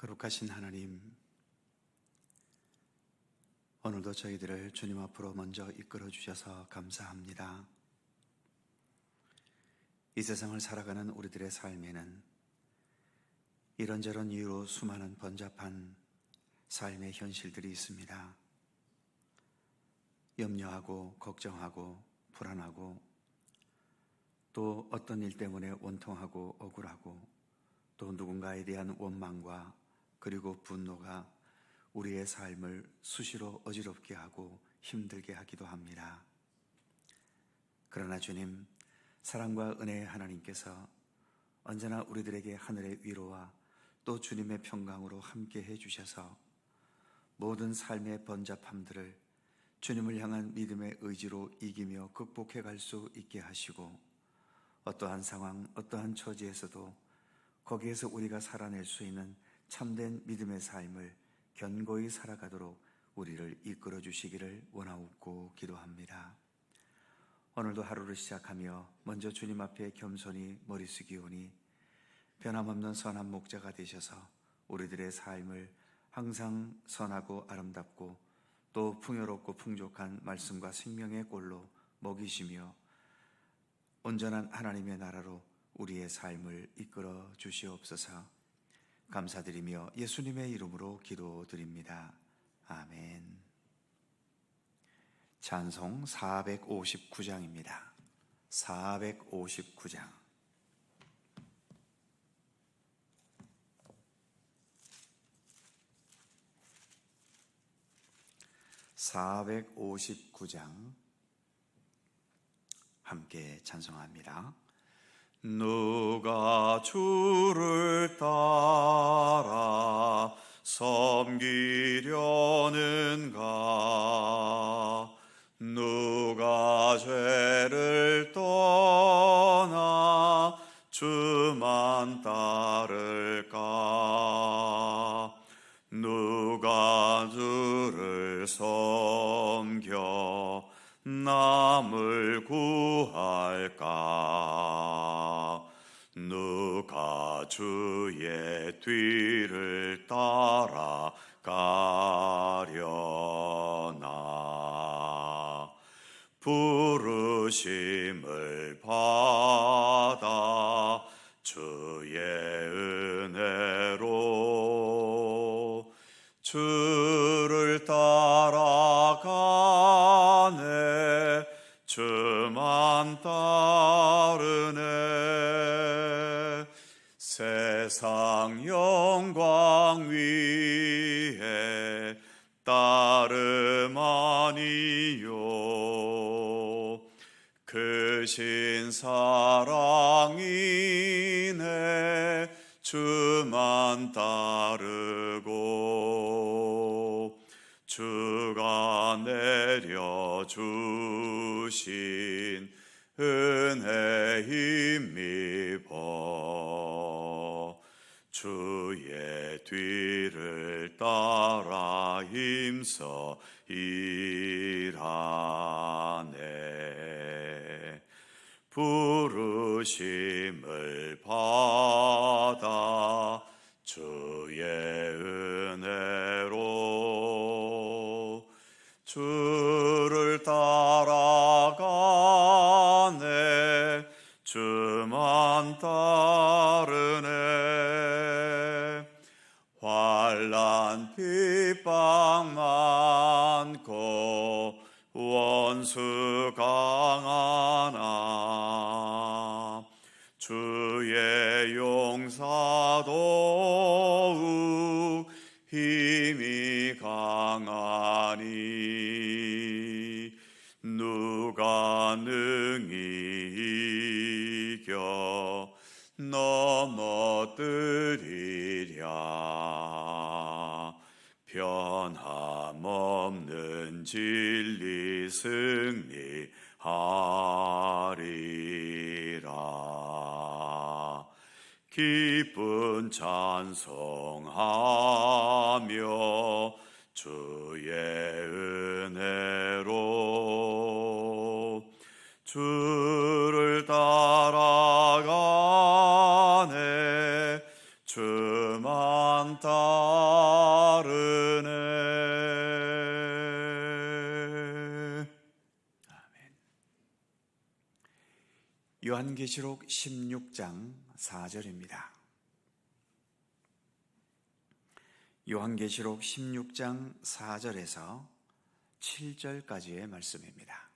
거룩하신 하나님, 오늘도 저희들을 주님 앞으로 먼저 이끌어 주셔서 감사합니다. 이 세상을 살아가는 우리들의 삶에는 이런저런 이유로 수많은 번잡한 삶의 현실들이 있습니다. 염려하고 걱정하고 불안하고, 또 어떤 일 때문에 원통하고 억울하고, 또 누군가에 대한 원망과 그리고 분노가 우리의 삶을 수시로 어지럽게 하고 힘들게 하기도 합니다. 그러나 주님, 사랑과 은혜의 하나님께서 언제나 우리들에게 하늘의 위로와 또 주님의 평강으로 함께 해주셔서 모든 삶의 번잡함들을 주님을 향한 믿음의 의지로 이기며 극복해 갈 수 있게 하시고, 어떠한 상황, 어떠한 처지에서도 거기에서 우리가 살아낼 수 있는 참된 믿음의 삶을 견고히 살아가도록 우리를 이끌어 주시기를 원하옵고 기도합니다. 오늘도 하루를 시작하며 먼저 주님 앞에 겸손히 머리 숙이오니 변함없는 선한 목자가 되셔서 우리들의 삶을 항상 선하고 아름답고 또 풍요롭고 풍족한 말씀과 생명의 꼴로 먹이시며 온전한 하나님의 나라로 우리의 삶을 이끌어 주시옵소서. 감사드리며 예수님의 이름으로 기도드립니다. 아멘. 찬송 459장입니다. 459장. 함께 찬송합니다. 누가 주를 따라 섬기려는가? 누가 죄를 떠나 주만 따를까? 누가 주를 섬겨 남을 구할까? 누가 주의 뒤를 따라가려나? 부르심을 받아 주의 은혜로 주를 따라가네, 주만 따르네. 세상 영광 위에 따름 아니요, 크신 사랑이네, 주만 따르고 주가 내려주신 은혜 힘입어 주의 뒤를 따라 힘써 일하네. 부르심을 받아 주의 은혜로 주를 따라가네, 주만 따르네. 환난 핍박 많고 원수 강하나 주의 용사 더욱 힘이 강하니 누가 능히 이겨 넘어뜨리랴? 변함없는 진리 승리하리라. 기쁜 찬송하며 주의 은혜로 주를 따라가네, 주만 따르네. 요한계시록 16장 4절입니다. 요한계시록 16장 4절에서 7절까지의 말씀입니다.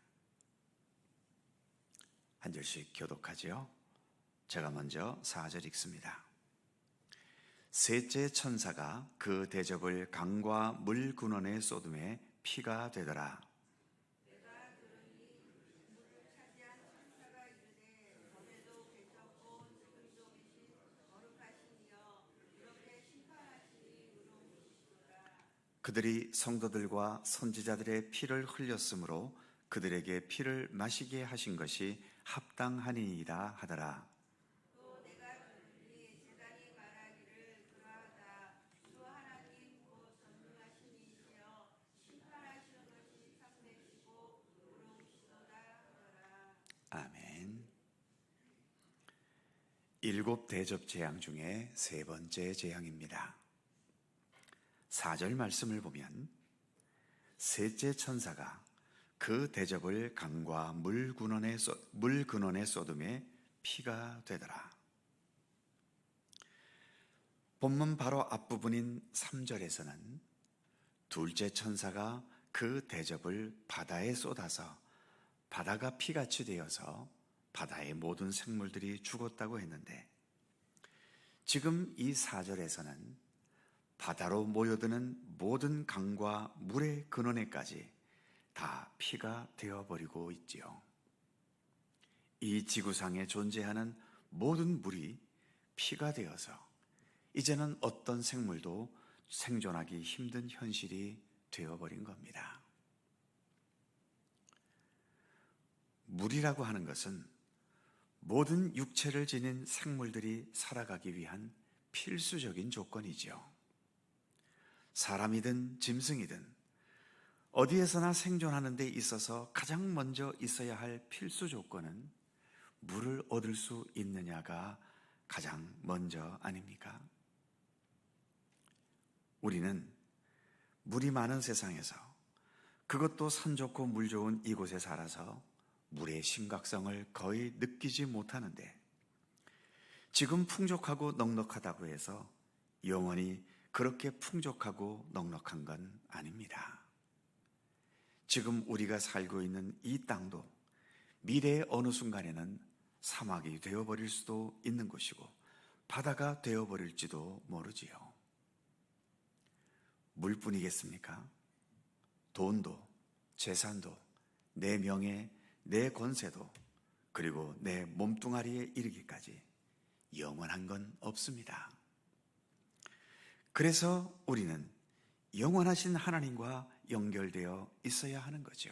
한 절씩 교독하지요. 제가 먼저 4절 읽습니다. 셋째 천사가 그 대접을 강과 물 근원에 쏟음에 피가 되더라. 그들이 성도들과 선지자들의 피를 흘렸으므로 그들에게 피를 마시게 하신 것이 합당하니이다 하더라. 아멘. 일곱 대접 재앙 중에 세 번째 재앙입니다. 4절 말씀을 보면 셋째 천사가 그 대접을 강과 물 근원에 쏟음에 피가 되더라. 본문 바로 앞부분인 3절에서는 둘째 천사가 그 대접을 바다에 쏟아서 바다가 피같이 되어서 바다의 모든 생물들이 죽었다고 했는데, 지금 이 4절에서는 바다로 모여드는 모든 강과 물의 근원에까지 다 피가 되어버리고 있지요. 이 지구상에 존재하는 모든 물이 피가 되어서 이제는 어떤 생물도 생존하기 힘든 현실이 되어버린 겁니다. 물이라고 하는 것은 모든 육체를 지닌 생물들이 살아가기 위한 필수적인 조건이지요. 사람이든 짐승이든 어디에서나 생존하는 데 있어서 가장 먼저 있어야 할 필수 조건은 물을 얻을 수 있느냐가 가장 먼저 아닙니까? 우리는 물이 많은 세상에서, 그것도 산 좋고 물 좋은 이곳에 살아서 물의 심각성을 거의 느끼지 못하는데, 지금 풍족하고 넉넉하다고 해서 영원히 그렇게 풍족하고 넉넉한 건 아닙니다. 지금 우리가 살고 있는 이 땅도 미래의 어느 순간에는 사막이 되어버릴 수도 있는 것이고 바다가 되어버릴지도 모르지요. 물뿐이겠습니까? 돈도, 재산도, 내 명예, 내 권세도, 그리고 내 몸뚱아리에 이르기까지 영원한 건 없습니다. 그래서 우리는 영원하신 하나님과 연결되어 있어야 하는 거죠.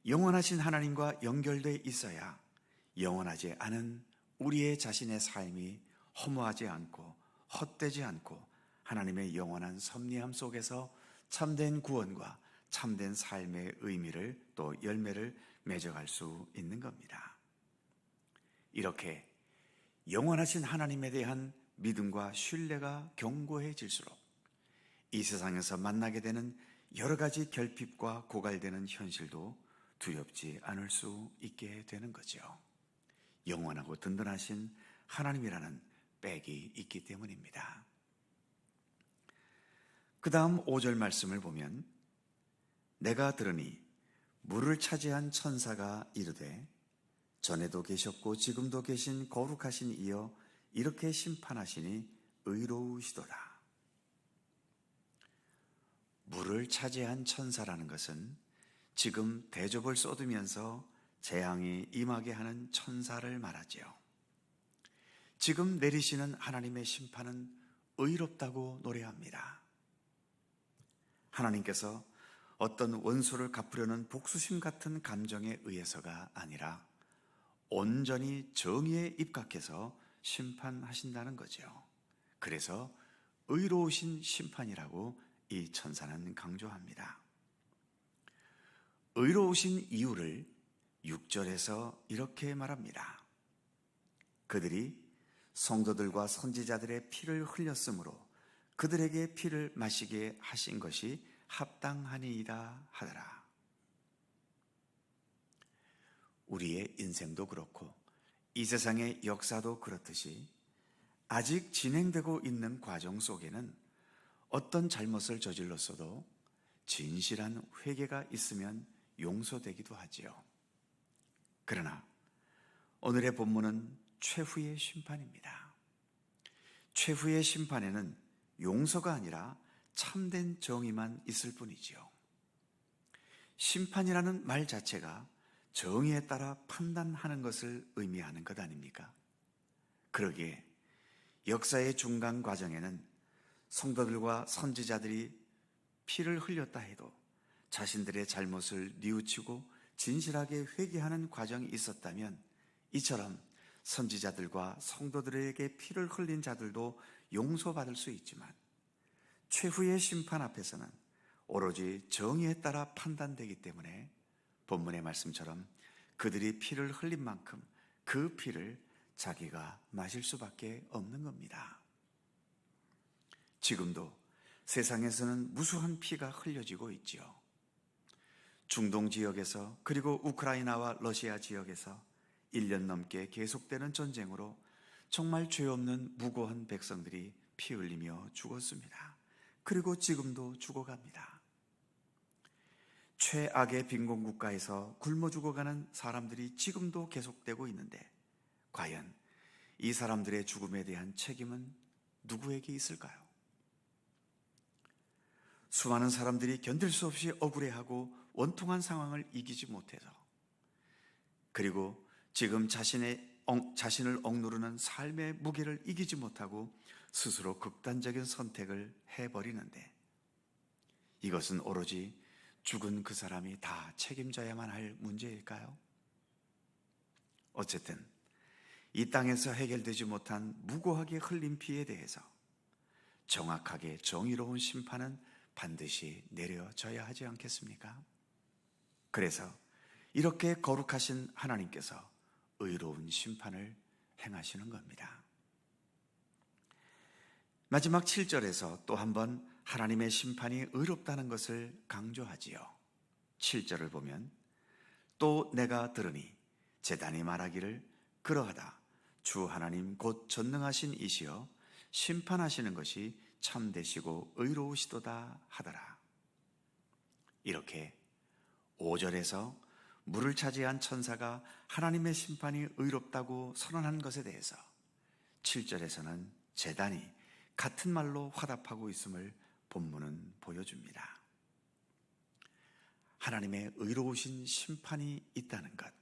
영원하신 하나님과 연결되어 있어야 영원하지 않은 우리의 자신의 삶이 허무하지 않고 헛되지 않고 하나님의 영원한 섭리함 속에서 참된 구원과 참된 삶의 의미를 또 열매를 맺어갈 수 있는 겁니다. 이렇게 영원하신 하나님에 대한 믿음과 신뢰가 견고해질수록 이 세상에서 만나게 되는 여러 가지 결핍과 고갈되는 현실도 두렵지 않을 수 있게 되는 거죠. 영원하고 든든하신 하나님이라는 백이 있기 때문입니다. 그 다음 5절 말씀을 보면 내가 들으니 물을 차지한 천사가 이르되 전에도 계셨고 지금도 계신 거룩하신 이여 이렇게 심판하시니 의로우시도다. 물을 차지한 천사라는 것은 지금 대접을 쏟으면서 재앙이 임하게 하는 천사를 말하지요. 지금 내리시는 하나님의 심판은 의롭다고 노래합니다. 하나님께서 어떤 원수를 갚으려는 복수심 같은 감정에 의해서가 아니라 온전히 정의에 입각해서 심판하신다는 거죠. 그래서 의로우신 심판이라고 이 천사는 강조합니다. 의로우신 이유를 6절에서 이렇게 말합니다. 그들이 성도들과 선지자들의 피를 흘렸으므로 그들에게 피를 마시게 하신 것이 합당하니이다 하더라. 우리의 인생도 그렇고 이 세상의 역사도 그렇듯이 아직 진행되고 있는 과정 속에는 어떤 잘못을 저질렀어도 진실한 회개가 있으면 용서되기도 하지요. 그러나 오늘의 본문은 최후의 심판입니다. 최후의 심판에는 용서가 아니라 참된 정의만 있을 뿐이지요. 심판이라는 말 자체가 정의에 따라 판단하는 것을 의미하는 것 아닙니까? 그러기에 역사의 중간 과정에는 성도들과 선지자들이 피를 흘렸다 해도 자신들의 잘못을 뉘우치고 진실하게 회개하는 과정이 있었다면 이처럼 선지자들과 성도들에게 피를 흘린 자들도 용서받을 수 있지만 최후의 심판 앞에서는 오로지 정의에 따라 판단되기 때문에 본문의 말씀처럼 그들이 피를 흘린 만큼 그 피를 자기가 마실 수밖에 없는 겁니다. 지금도 세상에서는 무수한 피가 흘려지고 있지요. 중동 지역에서 그리고 우크라이나와 러시아 지역에서 1년 넘게 계속되는 전쟁으로 정말 죄 없는 무고한 백성들이 피 흘리며 죽었습니다. 그리고 지금도 죽어갑니다. 최악의 빈곤 국가에서 굶어 죽어가는 사람들이 지금도 계속되고 있는데 과연 이 사람들의 죽음에 대한 책임은 누구에게 있을까요? 수많은 사람들이 견딜 수 없이 억울해하고 원통한 상황을 이기지 못해서 그리고 지금 자신을 억누르는 삶의 무게를 이기지 못하고 스스로 극단적인 선택을 해버리는데 이것은 오로지 죽은 그 사람이 다 책임져야만 할 문제일까요? 어쨌든 이 땅에서 해결되지 못한 무고하게 흘린 피에 대해서 정확하게 정의로운 심판은 반드시 내려져야 하지 않겠습니까? 그래서 이렇게 거룩하신 하나님께서 의로운 심판을 행하시는 겁니다. 마지막 7절에서 또 한 번 하나님의 심판이 의롭다는 것을 강조하지요. 7절을 보면 또 내가 들으니 제단이 말하기를 그러하다 주 하나님 곧 전능하신 이시여 심판하시는 것이 참되시고 의로우시도다 하더라. 이렇게 5절에서 물을 차지한 천사가 하나님의 심판이 의롭다고 선언한 것에 대해서 7절에서는 제단이 같은 말로 화답하고 있음을 본문은 보여줍니다. 하나님의 의로우신 심판이 있다는 것,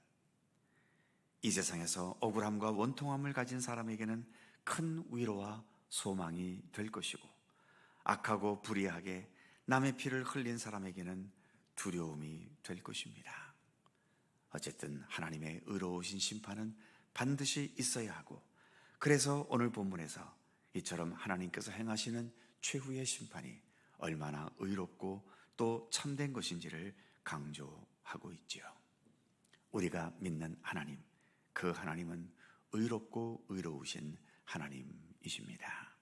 이 세상에서 억울함과 원통함을 가진 사람에게는 큰 위로와 소망이 될 것이고 악하고 불의하게 남의 피를 흘린 사람에게는 두려움이 될 것입니다. 어쨌든 하나님의 의로우신 심판은 반드시 있어야 하고 그래서 오늘 본문에서 이처럼 하나님께서 행하시는 최후의 심판이 얼마나 의롭고 또 참된 것인지를 강조하고 있지요. 우리가 믿는 하나님, 그 하나님은 의롭고 의로우신 하나님이십니다.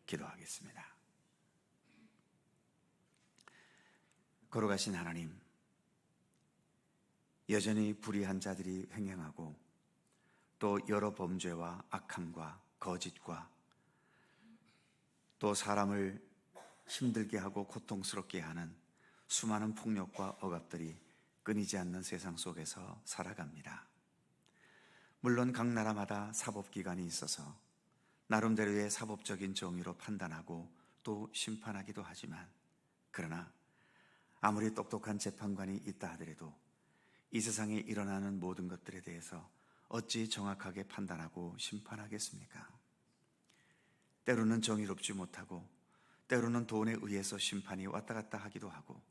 기도하겠습니다. 거룩하신 하나님, 여전히 불의한 자들이 횡행하고 또 여러 범죄와 악함과 거짓과 또 사람을 힘들게 하고 고통스럽게 하는 수많은 폭력과 억압들이 끊이지 않는 세상 속에서 살아갑니다. 물론 각 나라마다 사법기관이 있어서 나름대로의 사법적인 정의로 판단하고 또 심판하기도 하지만 그러나 아무리 똑똑한 재판관이 있다 하더라도 이 세상에 일어나는 모든 것들에 대해서 어찌 정확하게 판단하고 심판하겠습니까? 때로는 정의롭지 못하고 때로는 돈에 의해서 심판이 왔다 갔다 하기도 하고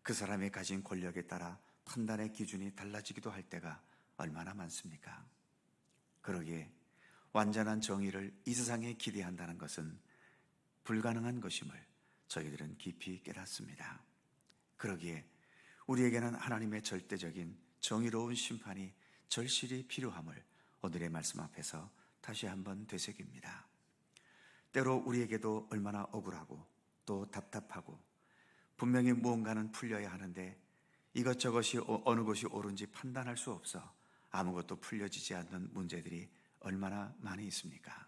그 사람이 가진 권력에 따라 판단의 기준이 달라지기도 할 때가 얼마나 많습니까? 그러기에 완전한 정의를 이 세상에 기대한다는 것은 불가능한 것임을 저희들은 깊이 깨닫습니다. 그러기에 우리에게는 하나님의 절대적인 정의로운 심판이 절실히 필요함을 오늘의 말씀 앞에서 다시 한번 되새깁니다. 때로 우리에게도 얼마나 억울하고 또 답답하고 분명히 무언가는 풀려야 하는데 이것저것이 어느 것이 옳은지 판단할 수 없어 아무것도 풀려지지 않는 문제들이 얼마나 많이 있습니까?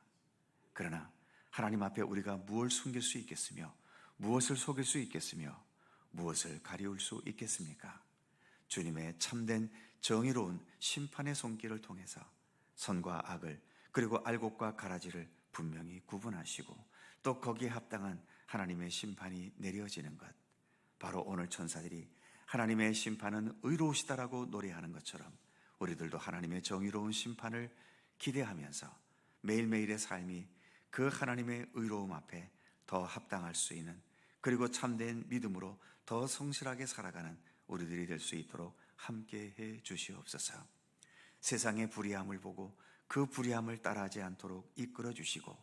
그러나 하나님 앞에 우리가 무엇을 숨길 수 있겠으며 무엇을 속일 수 있겠으며 무엇을 가리울 수 있겠습니까? 주님의 참된 정의로운 심판의 손길을 통해서 선과 악을 그리고 알곡과 가라지를 분명히 구분하시고 또 거기에 합당한 하나님의 심판이 내려지는 것, 바로 오늘 천사들이 하나님의 심판은 의로우시다라고 노래하는 것처럼 우리들도 하나님의 정의로운 심판을 기대하면서 매일매일의 삶이 그 하나님의 의로움 앞에 더 합당할 수 있는, 그리고 참된 믿음으로 더 성실하게 살아가는 우리들이 될 수 있도록 함께해 주시옵소서. 세상의 불의함을 보고 그 불의함을 따라하지 않도록 이끌어 주시고,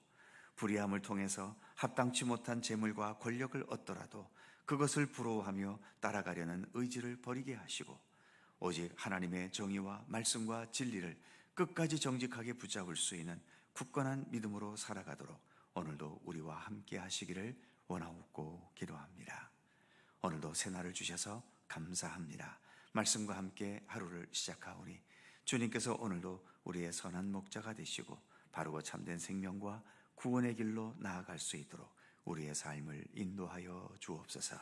불의함을 통해서 합당치 못한 재물과 권력을 얻더라도 그것을 부러워하며 따라가려는 의지를 버리게 하시고, 오직 하나님의 정의와 말씀과 진리를 끝까지 정직하게 붙잡을 수 있는 굳건한 믿음으로 살아가도록 오늘도 우리와 함께 하시기를 원하옵고 기도합니다. 오늘도 새날을 주셔서 감사합니다. 말씀과 함께 하루를 시작하오니 주님께서 오늘도 우리의 선한 목자가 되시고 바르고 참된 생명과 구원의 길로 나아갈 수 있도록 우리의 삶을 인도하여 주옵소서.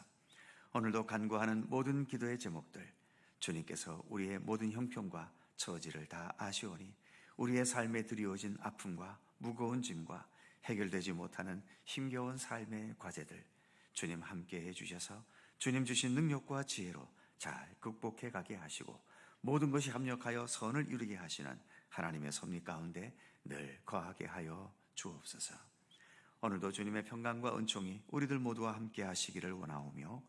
오늘도 간구하는 모든 기도의 제목들, 주님께서 우리의 모든 형편과 처지를 다 아시오니 우리의 삶에 드리워진 아픔과 무거운 짐과 해결되지 못하는 힘겨운 삶의 과제들, 주님 함께 해주셔서 주님 주신 능력과 지혜로 잘 극복해 가게 하시고 모든 것이 합력하여 선을 이루게 하시는 하나님의 섭리 가운데 늘 거하게 하여 주옵소서. 오늘도 주님의 평강과 은총이 우리들 모두와 함께 하시기를 원하오며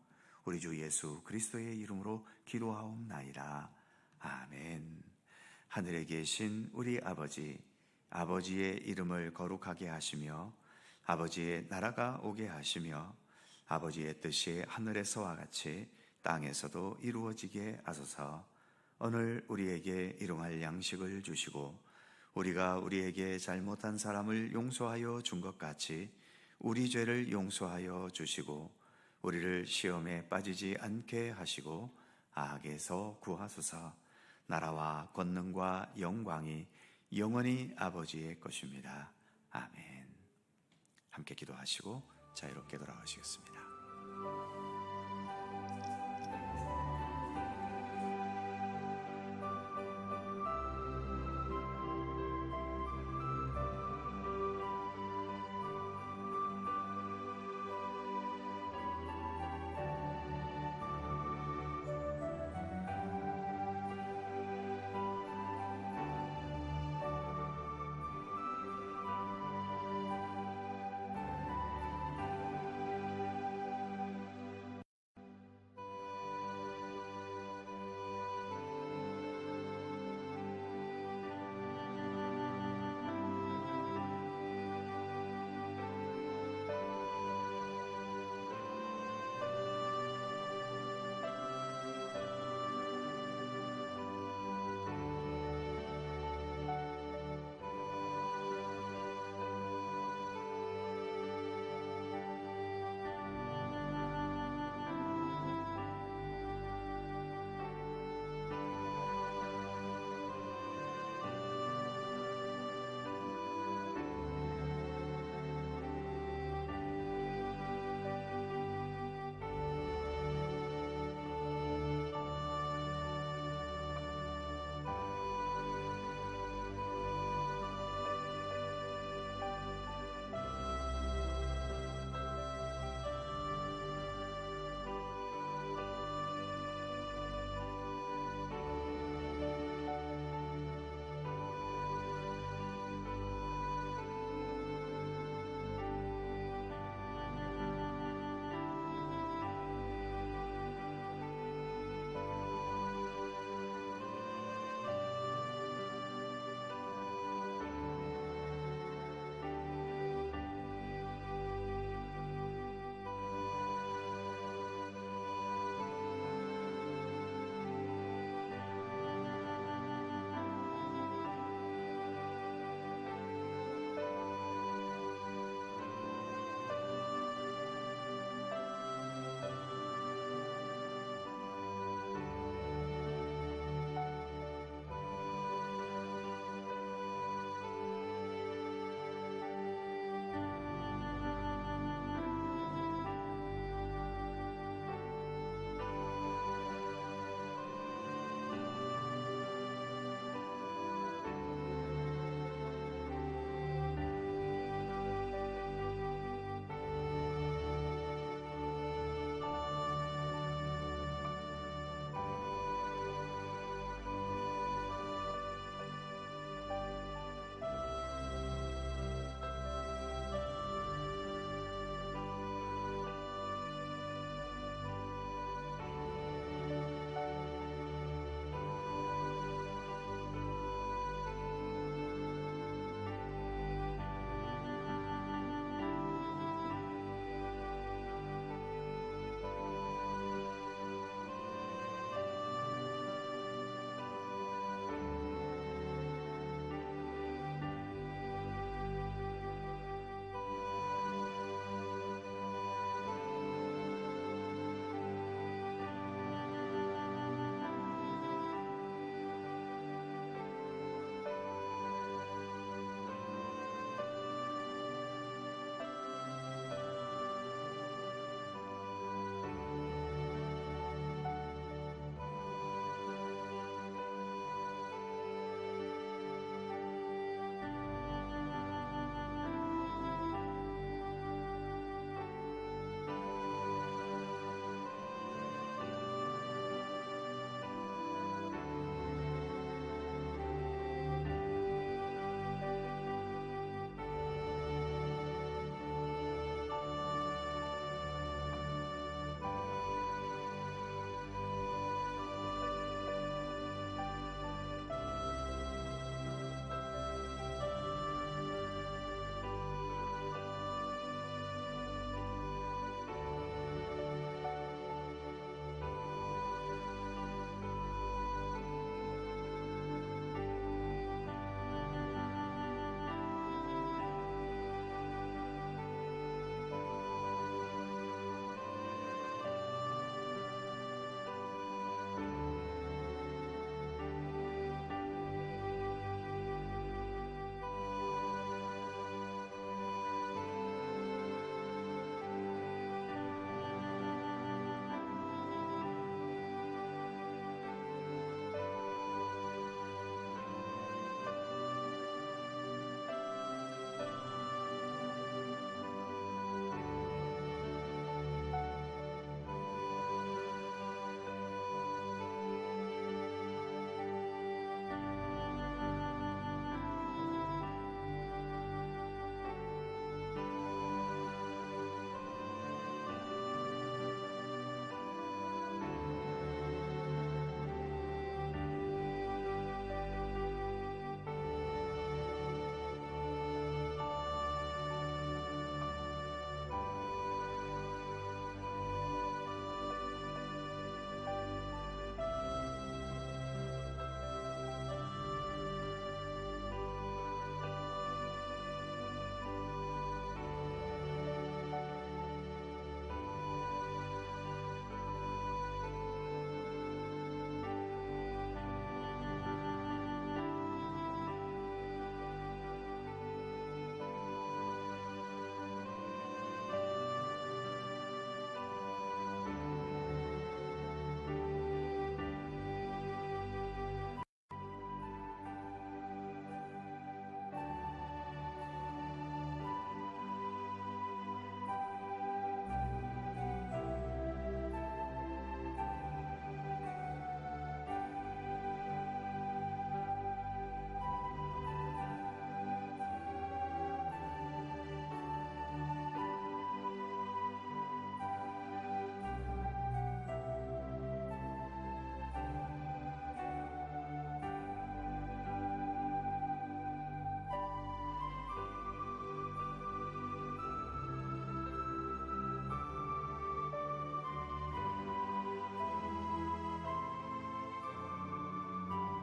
우리 주 예수 그리스도의 이름으로 기도하옵나이다. 아멘. 하늘에 계신 우리 아버지, 아버지의 이름을 거룩하게 하시며 아버지의 나라가 오게 하시며 아버지의 뜻이 하늘에서와 같이 땅에서도 이루어지게 하소서. 오늘 우리에게 일용할 양식을 주시고 우리가 우리에게 잘못한 사람을 용서하여 준 것 같이 우리 죄를 용서하여 주시고 우리를 시험에 빠지지 않게 하시고 악에서 구하소서. 나라와 권능과 영광이 영원히 아버지의 것입니다. 아멘. 함께 기도하시고 자유롭게 돌아가시겠습니다.